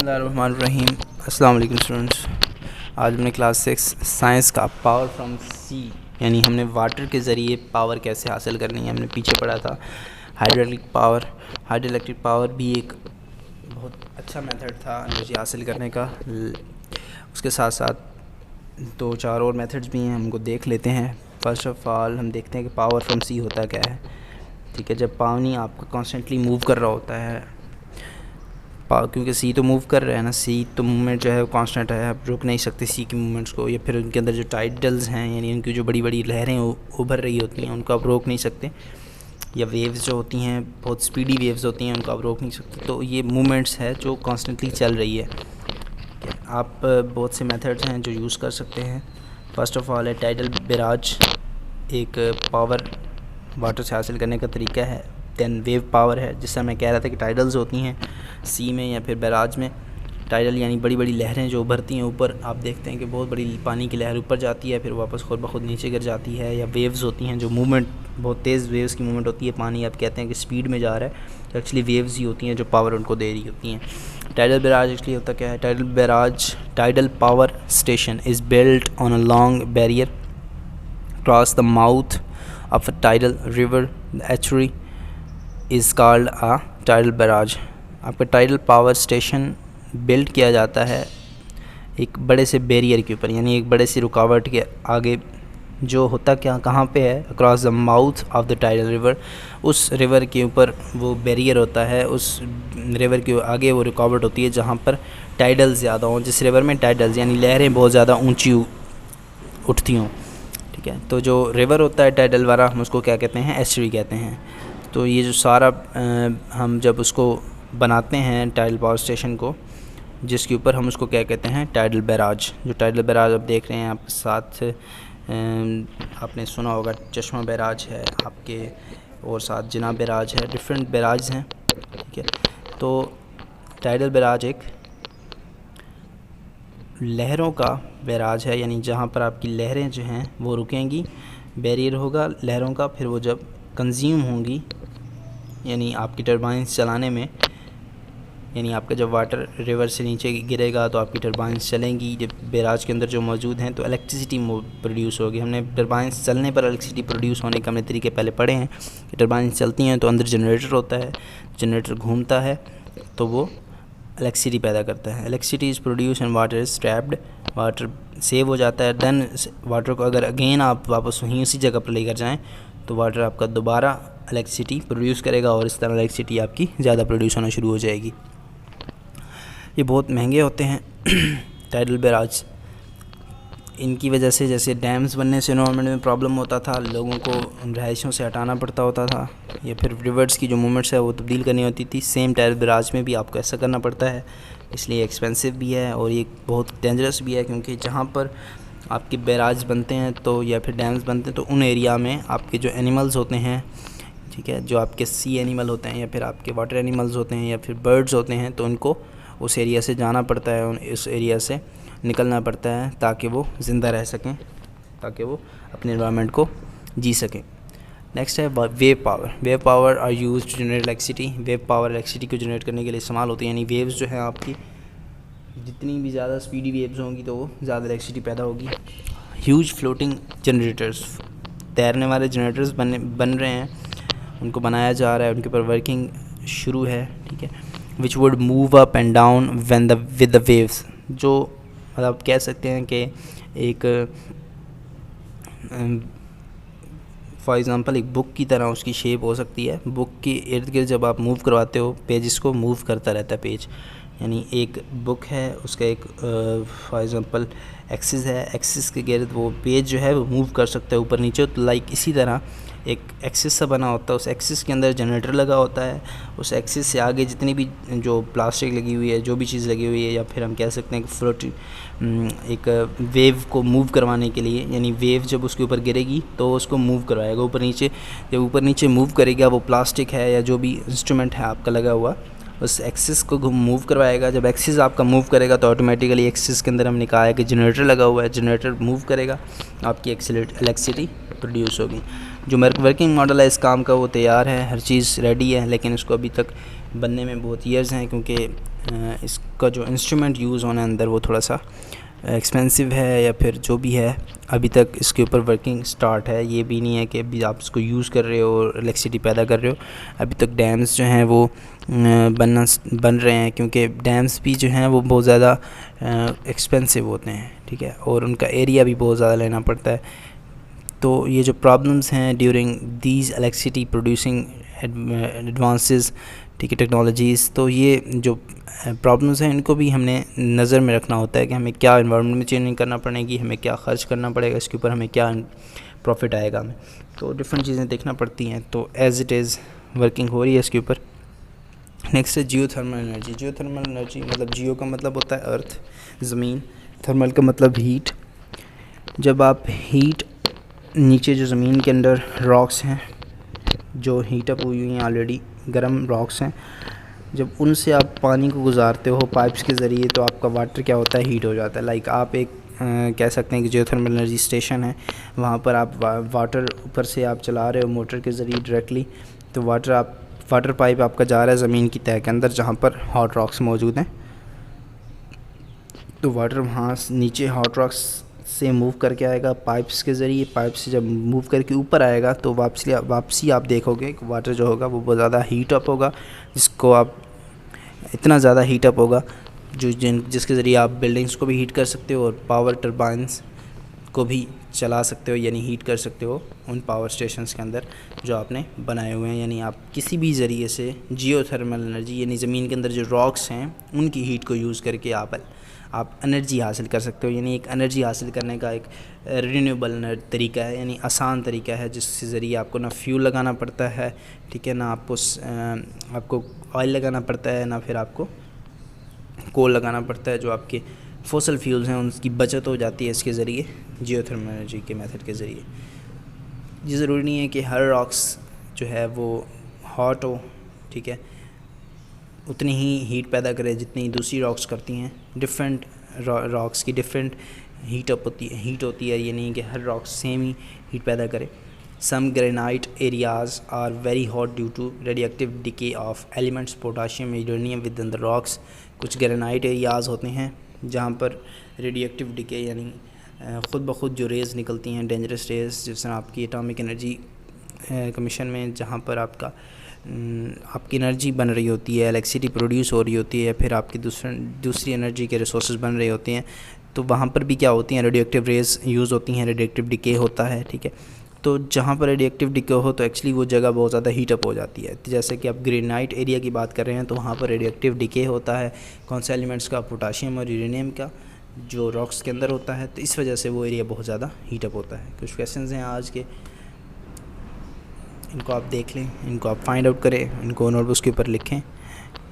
बिस्मिल्लाहिर्रहमानिर्रहीम। अस्सलाम वालेकुम स्टूडेंट्स। आज हमने क्लास 6 साइंस का पावर फ्रॉम सी यानी हमने वाटर के ज़रिए पावर कैसे हासिल करनी है हमने पीछे पढ़ा था। हाइड्रोइलेक्ट्रिक पावर भी एक बहुत अच्छा मेथड था एनर्जी हासिल करने का। उसके साथ साथ दो चार और मेथड्स भी हैं, हमको देख लेते हैं। फर्स्ट ऑफ़ ऑल हम देखते हैं कि पावर फ्रॉम सी होता क्या है। ठीक है, जब पानी आपका कॉन्स्टेंटली मूव कर रहा होता है, क्योंकि सी तो मूव कर रहा है ना, सी तो मूवमेंट जो है वो कांस्टेंट है, आप रोक नहीं सकते सी की मूवमेंट्स को। या फिर उनके अंदर जो टाइडल्स हैं यानी उनकी जो बड़ी बड़ी लहरें उभर रही होती हैं उनको आप रोक नहीं सकते। या वेव्स जो होती हैं बहुत स्पीडी वेव्स होती हैं उनको आप रोक नहीं सकते। तो ये मूवमेंट्स है जो कॉन्स्टेंटली चल रही है। आप बहुत से मेथड्स हैं जो यूज़ कर सकते हैं। फर्स्ट ऑफ़ ऑल है टाइडल बैराज, एक पावर वाटर से हासिल करने का तरीका है। दैन वेव पावर है, जिससे मैं कह रहा था कि टाइडल्स होती हैं सी में या फिर बैराज में। टाइडल यानी बड़ी बड़ी लहरें जो उभरती हैं ऊपर, आप देखते हैं कि बहुत बड़ी पानी की लहर ऊपर जाती है फिर वापस खुद ब खुद नीचे गिर जाती है। या वेव्स होती हैं जो मूवमेंट, बहुत तेज़ वेव्स की मूवमेंट होती है। पानी आप कहते हैं कि स्पीड में जा रहा है, तो एक्चुअली वेव्स ही होती हैं जो पावर उनको दे रही होती हैं। टाइडल बैराज एक्चुअली होता क्या है? Tidal power station is built on a long barrier cross the mouth of a tidal river. The estuary is called a tidal barrage. आपका टाइडल पावर स्टेशन बिल्ड किया जाता है एक बड़े से बैरियर के ऊपर, यानी एक बड़े सी रुकावट के आगे। जो होता क्या कहाँ पे है? Across the mouth of the tidal river, उस रिवर के ऊपर वो बैरियर होता है, उस रिवर के आगे वो रुकावट होती है जहाँ पर टाइडल ज़्यादा हों। जिस रिवर में टाइडल्स यानी लहरें बहुत ज़्यादा ऊँची उठती हों। ठीक है, तो जो रिवर होता है टाइडल वाला हम उसको क्या कहते हैं? एस्टरी कहते हैं। तो ये जो सारा हम जब उसको बनाते हैं टाइडल पावर स्टेशन को, जिसके ऊपर हम उसको क्या कहते हैं? Tidal barrage. जो टाइडल बैराज आप देख रहे हैं आपके साथ, आपने सुना होगा चश्मा बैराज है आपके, और साथ जिना बैराज है, डिफरेंट बैराज हैं। ठीक है, तो टाइडल बैराज एक लहरों का बैराज है, यानी जहाँ पर आपकी लहरें जो हैं वो रुकेंगी, बैरियर होगा लहरों का। फिर वो जब कंज्यूम होंगी यानी आपकी टरबाइंस चलाने में, यानी आपका जब वाटर रिवर से नीचे गिरेगा तो आपकी टरबाइंस चलेंगी। जब बैराज के अंदर जो मौजूद हैं तो इलेक्ट्रिसिटी प्रोड्यूस होगी। हमने टरबाइंस चलने पर इलेक्ट्रिसिटी प्रोड्यूस होने के हमने तरीके पहले पढ़े हैं कि टरबाइंस चलती हैं तो अंदर जनरेटर होता है, जनरेटर घूमता है तो वो इलेक्ट्रिसिटी पैदा करता है। Electricity is produce and water is trapped, water save हो जाता है। देन वाटर को अगर अगेन आप वापस वहीं उसी जगह पर लेकर जाएं तो वाटर आपका दोबारा इलेक्ट्रिसिटी प्रोड्यूस करेगा और इस तरह इलेक्ट्रिसिटी आपकी ज़्यादा प्रोड्यूस होना शुरू हो जाएगी। ये बहुत महंगे होते हैं टाइडल बैराज। इनकी वजह से जैसे डैम्स बनने से एनवायरनमेंट में प्रॉब्लम होता था, लोगों को रहायशों से हटाना पड़ता होता था, या फिर रिवर्स की जो मूवमेंट्स है वो तब्दील करनी होती थी। सेम टाइडल बैराज में भी आपको ऐसा करना पड़ता है, इसलिए एक्सपेंसिव भी है और ये बहुत डेंजरस भी है। क्योंकि जहाँ पर आपके बैराज बनते हैं तो या फिर डैम्स बनते हैं तो उन एरिया में आपके जो एनिमल्स होते हैं, ठीक है, जो आपके सी एनिमल होते हैं या फिर आपके वाटर एनिमल्स होते हैं या फिर बर्ड्स होते हैं, तो उनको उस एरिया से जाना पड़ता है, उस एरिया से निकलना पड़ता है ताकि वो ज़िंदा रह सकें, ताकि वो अपने एनवायरनमेंट को जी सकें। नेक्स्ट है wave power. Wave power are used to generate electricity. Wave power electricity को जनरेट करने के लिए इस्तेमाल होती है, यानी वेव्स जो हैं आपकी जितनी भी ज़्यादा स्पीडी वेव्स होंगी तो वो ज़्यादा इलेक्ट्रिसिटी पैदा होगी। ह्यूज फ्लोटिंग जनरेटर्स, तैरने वाले जनरेटर्स बन रहे हैं, उनको बनाया जा रहा है, उनके ऊपर वर्किंग शुरू है। ठीक है, which would move up and down with the waves. जो मतलब कह सकते हैं कि एक फॉर एग्ज़ाम्पल एक बुक की तरह उसकी शेप हो सकती है। बुक के इर्द गिर्द जब आप मूव करवाते हो पेजेस को, मूव करता रहता है पेज, यानी एक बुक है उसका एक फॉर एग्ज़ाम्पल एक्सिस है, एक्सिस के गिर्द वो पेज जो है वो मूव कर सकता है ऊपर नीचे। तो लाइक इसी तरह एक एक्सिस सा बना होता है, उस एक्सिस के अंदर जनरेटर लगा होता है, उस एक्सिस से आगे जितनी भी जो प्लास्टिक लगी हुई है, जो भी चीज़ लगी हुई है, या फिर हम कह सकते हैं कि फ्लोट एक वेव को मूव करवाने के लिए, यानी वेव जब उसके ऊपर गिरेगी तो उसको मूव करवाएगा ऊपर नीचे। जब ऊपर नीचे मूव करेगा वो प्लास्टिक है या जो भी इंस्ट्रूमेंट है आपका लगा हुआ, उस एक्सिस को मूव करवाएगा। जब एक्सिस आपका मूव करेगा तो ऑटोमेटिकली एक्सिस के अंदर हमने कहा है कि जनरेटर लगा हुआ है, जनरेटर मूव करेगा, आपकी इलेक्ट्रिसिटी प्रोड्यूस होगी। जो वर्किंग मॉडल है इस काम का वो तैयार है, हर चीज़ रेडी है, लेकिन इसको अभी तक बनने में बहुत ईयर्स हैं, क्योंकि इसका जो इंस्ट्रूमेंट यूज़ होना है अंदर वो थोड़ा सा एक्सपेंसिव है, या फिर जो भी है अभी तक इसके ऊपर वर्किंग स्टार्ट है। ये भी नहीं है कि अभी आप इसको यूज़ कर रहे हो और इलेक्ट्रिसिटी पैदा कर रहे हो। अभी तक डैम्स जो हैं वो बन रहे हैं, क्योंकि डैम्स भी जो हैं वो बहुत ज़्यादा एक्सपेंसिव होते हैं, ठीक है, और उनका एरिया भी बहुत ज़्यादा लेना पड़ता है। तो ये जो प्रॉब्लम्स हैं during these electricity producing advances, ठीक है, टेक्नोलॉजीज़, तो ये जो प्रॉब्लम्स हैं इनको भी हमने नज़र में रखना होता है कि हमें क्या इन्वायरमेंट में चेंजिंग करना पड़ेगी, हमें क्या ख़र्च करना पड़ेगा, इसके ऊपर हमें क्या प्रॉफिट आएगा हमें। तो डिफरेंट चीज़ें देखना पड़ती हैं। तो एज़ इट इज़ वर्किंग हो रही है इसके ऊपर। नेक्स्ट है जियोथर्मल एनर्जी। जियोथर्मल एनर्जी मतलब जियो का मतलब होता है अर्थ, ज़मीन, थर्मल का मतलब हीट। जब आप हीट नीचे जो ज़मीन के अंदर रॉक्स हैं जो हीट अप हुई हुई हैं, ऑलरेडी गर्म रॉक्स हैं, जब उनसे आप पानी को गुजारते हो पाइप्स के ज़रिए, तो आपका वाटर क्या होता है, हीट हो जाता है। लाइक आप एक कह सकते हैं कि जियोथर्मल एनर्जी स्टेशन है, वहाँ पर आप वाटर ऊपर से आप चला रहे हो मोटर के ज़रिए डायरेक्टली, तो वाटर पाइप आपका जा रहा है ज़मीन की तह के अंदर जहाँ पर हॉट रॉक्स मौजूद हैं। तो वाटर वहाँ नीचे हॉट रॉक्स से मूव करके आएगा पाइप्स के ज़रिए। पाइप से जब मूव करके ऊपर आएगा तो वापसी आप देखोगे कि वाटर जो होगा वो बहुत ज़्यादा हीट अप होगा, जिसको आप इतना ज़्यादा हीट अप होगा जिसके ज़रिए आप बिल्डिंग्स को भी हीट कर सकते हो और पावर टरबाइंस को भी चला सकते हो, यानी हीट कर सकते हो उन पावर स्टेशंस के अंदर जो आपने बनाए हुए हैं। यानी आप किसी भी ज़रिए से जियोथर्मल एनर्जी यानी ज़मीन के अंदर जो रॉक्स हैं उनकी हीट को यूज़ करके आप एनर्जी हासिल कर सकते हो। यानी एक एनर्जी हासिल करने का एक रिन्यूएबल तरीका है, यानी आसान तरीका है, जिसके ज़रिए आपको ना फ्यूल लगाना पड़ता है, ठीक है, ना आपको ऑयल लगाना पड़ता है, ना फिर आपको कोल लगाना पड़ता है। जो आपके फॉसल फ्यूल्स हैं उनकी बचत हो जाती है इसके ज़रिए, जियोथर्मल एनर्जी के मेथड के ज़रिए। ये ज़रूरी नहीं है कि हर रॉक्स जो है वो हॉट हो, ठीक है, उतनी ही हीट पैदा करे जितनी दूसरी रॉक्स करती हैं। डिफरेंट रॉक्स की डिफरेंट हीट होती है, ये नहीं कि हर रॉक्स सेम ही हीट पैदा करे। Some granite areas are very hot due to radioactive decay of elements potassium uranium within the rocks. कुछ ग्रेनाइट एरियाज़ होते हैं जहाँ पर रेडिएक्टिव डिके यानी ख़ुद ब खुद जो रेज़ निकलती हैं, डेंजरस रेज़, जिस तरह आपकी एटॉमिक एनर्जी कमीशन में, जहाँ पर आपकी एनर्जी बन रही होती है, इलेक्ट्रिसिटी प्रोड्यूस हो रही होती है, फिर आपकी दूसरी एनर्जी के रिसोर्सेज बन रहे होते हैं, तो वहाँ पर भी क्या होती हैं, रेडिएक्टिव रेज़ यूज़ होती हैं, रेडिएक्टिव डिके होता है, ठीक है। तो जहाँ पर रेडिएक्टिव डिके हो तो एक्चुअली वो जगह बहुत ज़्यादा हीटअप हो जाती है। तो जैसे कि आप ग्रेनाइट एरिया की बात कर रहे हैं तो वहाँ पर रेडिएक्टिव डिके होता है, कौन से एलिमेंट्स का, पोटाशियम और यूरेनियम का, जो रॉक्स के अंदर होता है, तो इस वजह से वो एरिया बहुत ज़्यादा हीटअप होता है। कुछ क्वेश्चंस हैं आज के, इनको आप देख लें, इनको आप फाइंड आउट करें, इनको नोटबुक्स के ऊपर लिखें।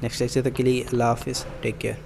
नेक्स्ट लेक्चर तक के लिए अल्लाह हाफ़िज़, टेक केयर।